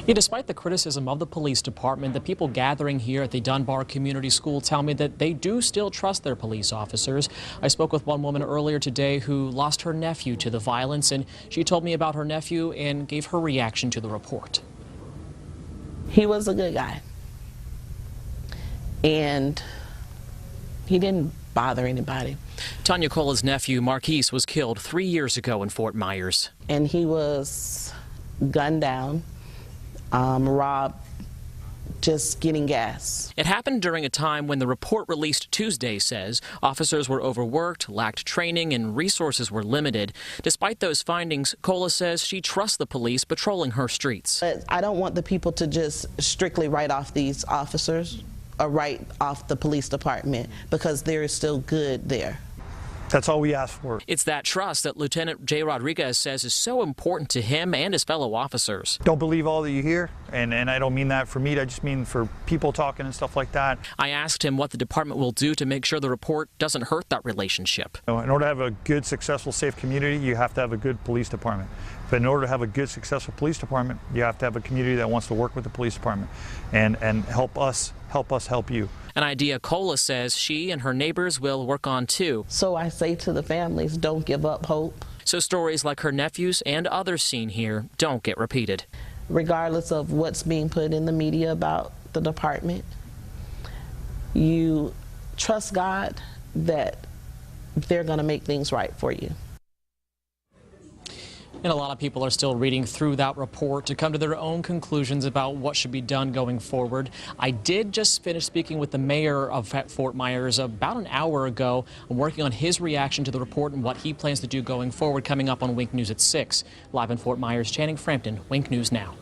Yeah, despite the criticism of the police department, the people gathering here at the Dunbar Community School tell me that they do still trust their police officers. I spoke with one woman earlier today who lost her nephew to the violence, and she told me about her nephew and gave her reaction to the report. He was a good guy, and he didn't bother anybody. Tanya Cola's nephew, Marquise, was killed 3 years ago in Fort Myers. And he was gunned down, robbed, just getting gas. It happened during a time when the report released Tuesday says officers were overworked, lacked training, and resources were limited. Despite those findings, Cola says she trusts the police patrolling her streets. But I don't want the people to just strictly write off these officers or write off the police department, because there is still good there. That's all we ask for. It's that trust that Lieutenant Jay Rodriguez says is so important to him and his fellow officers. Don't believe all that you hear, and I don't mean that for me, I just mean for people talking and stuff like that. I asked him what the department will do to make sure the report doesn't hurt that relationship. In order to have a good, successful, safe community, you have to have a good police department. But in order to have a good, successful police department, you have to have a community that wants to work with the police department and help us help you. An idea Cola says she and her neighbors will work on too. So I say to the families, don't give up hope. So stories like her nephew's and others seen here don't get repeated. Regardless of what's being put in the media about the department, you trust God that they're going to make things right for you. And a lot of people are still reading through that report to come to their own conclusions about what should be done going forward. I did just finish speaking with the mayor of Fort Myers about an hour ago. I'm working on his reaction to the report and what he plans to do going forward, coming up on Wink News at 6. Live in Fort Myers, Channing Frampton, Wink News Now.